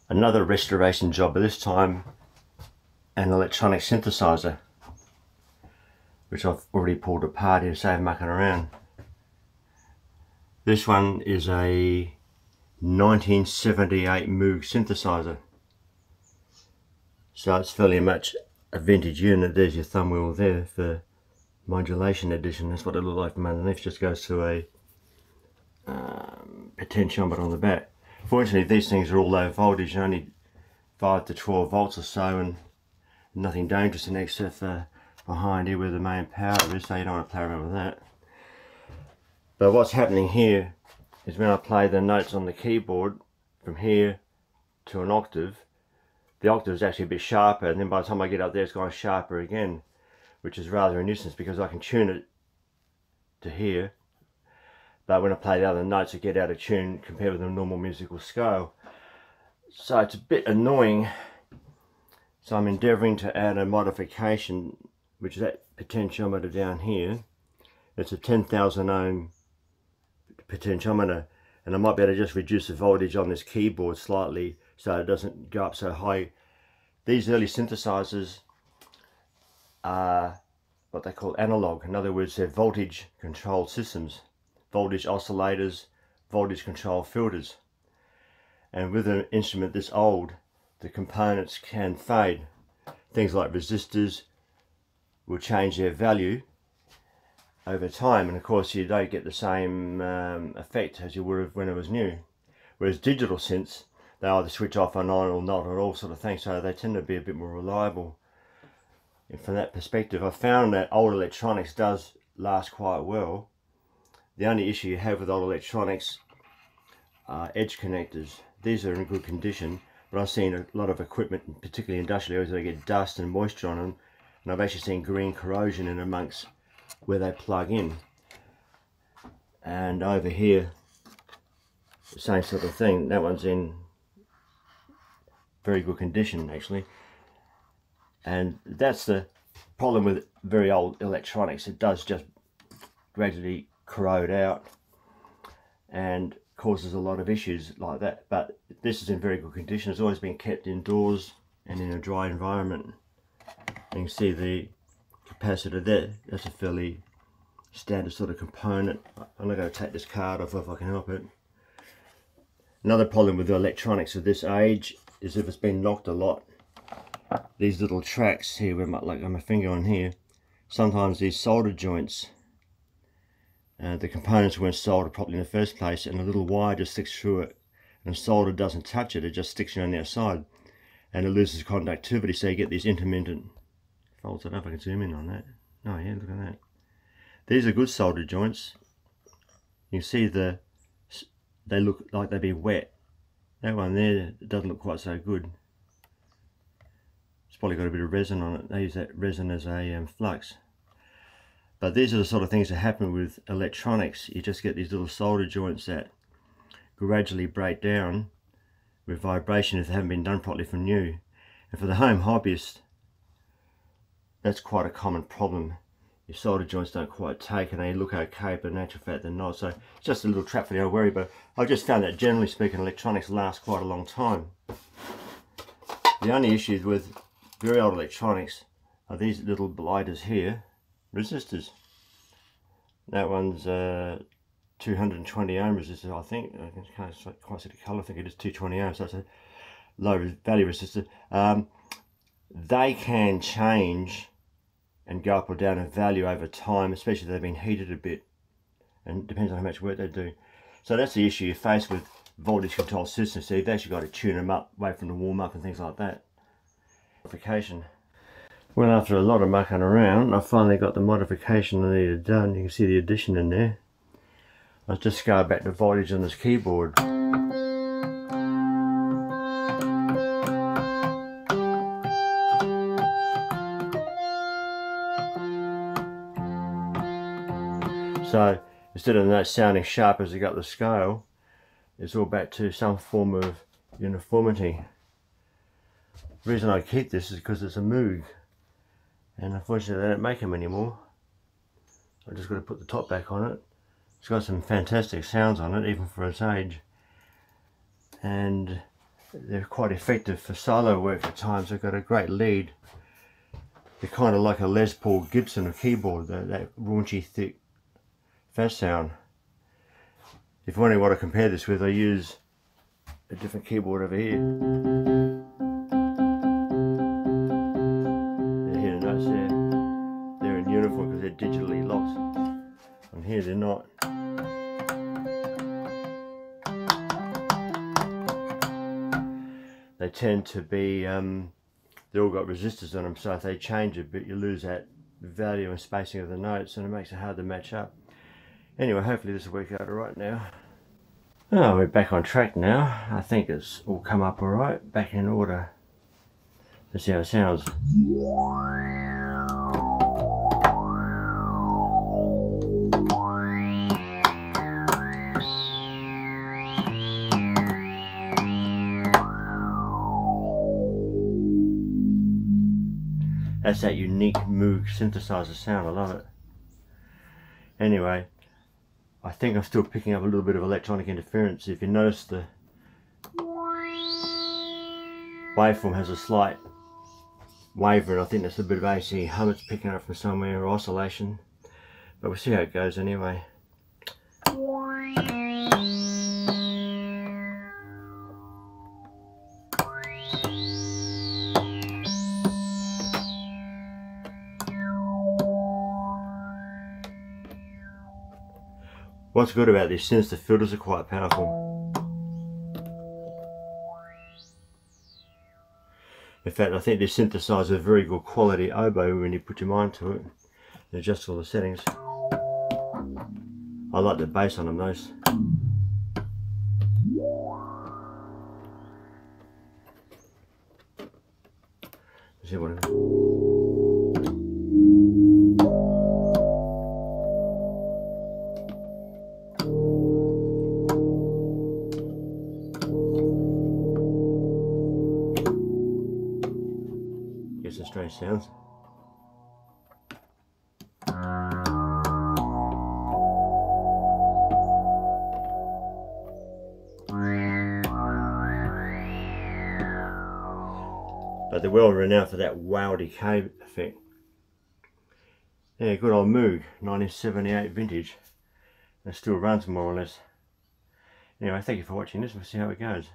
Another restoration job, but this time an electronic synthesizer, which I've already pulled apart here to save mucking around. This one is a 1978 Moog synthesizer, so it's fairly much a vintage unit. There's your thumb wheel there for modulation edition. That's what it looks like from underneath. Just goes to a potentiometer on the back. Fortunately, these things are all low voltage, only 5 to 12 volts or so, and nothing dangerous in except for behind here where the main power is, so you don't want to play around with that. But what's happening here is when I play the notes on the keyboard from here to an octave, the octave is actually a bit sharper, and then by the time I get up there it's gone sharper again, which is rather a nuisance because I can tune it to here, but when I play the other notes I get out of tune compared with a normal musical scale. So it's a bit annoying. So I'm endeavouring to add a modification, which is that potentiometer down here. It's a 10,000 ohm potentiometer, and I might be able to just reduce the voltage on this keyboard slightly so it doesn't go up so high. These early synthesizers are what they call analog. In other words, they're voltage controlled systems, voltage oscillators, voltage control filters. And with an instrument this old, the components can fade. Things like resistors will change their value over time, and of course you don't get the same effect as you would have when it was new. Whereas digital synths, they either switch off and on or not at all, sort of thing, so they tend to be a bit more reliable. And from that perspective, I found that old electronics does last quite well. The only issue you have with old electronics are edge connectors. These are in good condition, but I've seen a lot of equipment, particularly industrial areas, that get dust and moisture on them, and I've actually seen green corrosion in amongst where they plug in. And over here, the same sort of thing. That one's in very good condition actually, and that's the problem with very old electronics. It does just gradually corrode out and causes a lot of issues like that. But this is in very good condition. It's always been kept indoors and in a dry environment. You can see the capacitor there. That's a fairly standard sort of component. I'm not going to take this card off if I can help it. Another problem with the electronics of this age is if it's been knocked a lot. These little tracks here, where my finger on here, sometimes these solder joints, the components weren't soldered properly in the first place, and a little wire just sticks through it, and the solder doesn't touch it, it just sticks around the outside, and it loses conductivity, so you get these intermittent faults. I don't know if I can zoom in on that. Oh yeah, look at that. These are good solder joints. You can see they look like they'd be wet. That one there doesn't look quite so good. It's probably got a bit of resin on it. They use that resin as a flux. But these are the sort of things that happen with electronics. You just get these little solder joints that gradually break down with vibration if they haven't been done properly from new. And for the home hobbyist, that's quite a common problem. Your solder joints don't quite take and they look okay, but in actual fact they're not. So it's just a little trap for you, don't worry. But I've just found that generally speaking electronics last quite a long time. The only issues with very old electronics are these little blighters here, resistors. That one's 220 ohm resistor, I think. I can't quite see the colour. I think it is 220 ohms, so it's a low value resistor. They can change and go up or down in value over time, especially if they've been heated a bit, and it depends on how much work they do. So that's the issue you face with voltage control systems. So you've actually got to tune them up, wait for them to warm up and things like that. Modification. Well, after a lot of mucking around, I finally got the modification I needed done. You can see the addition in there. I'll just scale back the voltage on this keyboard. So instead of that sounding sharp as it got the scale, it's all back to some form of uniformity. The reason I keep this is because it's a Moog, and unfortunately they don't make them anymore. I just got to put the top back on it. It's got some fantastic sounds on it, even for its age. And they're quite effective for solo work at times. They've got a great lead. They're kind of like a Les Paul Gibson keyboard, that raunchy, thick, fast sound. If you're wondering what I compare this with, I use a different keyboard over here. You hear the notes there? They're in uniform because they're digitally locked. On here they're not. They tend to be, they've all got resistors on them, so if they change a bit you lose that value and spacing of the notes, and it makes it hard to match up. Anyway, hopefully this will work out alright now. Oh, we're back on track now. I think it's all come up alright, back in order. Let's see how it sounds. That's that unique Moog synthesizer sound, I love it. Anyway, I think I'm still picking up a little bit of electronic interference. If you notice, the waveform has a slight waver, and I think that's a bit of AC hum it's picking up from somewhere, or oscillation. But we'll see how it goes anyway. What's good about this, since the filters are quite powerful. In fact, I think this synthesizer is a very good quality oboe when you put your mind to it and adjust all the settings. I like the bass on them, those. See what I mean? Get some strange sounds. But they're well renowned for that wow decay effect. Yeah, good old Moog, 1978 vintage. It still runs more or less. Anyway, thank you for watching this. We'll see how it goes.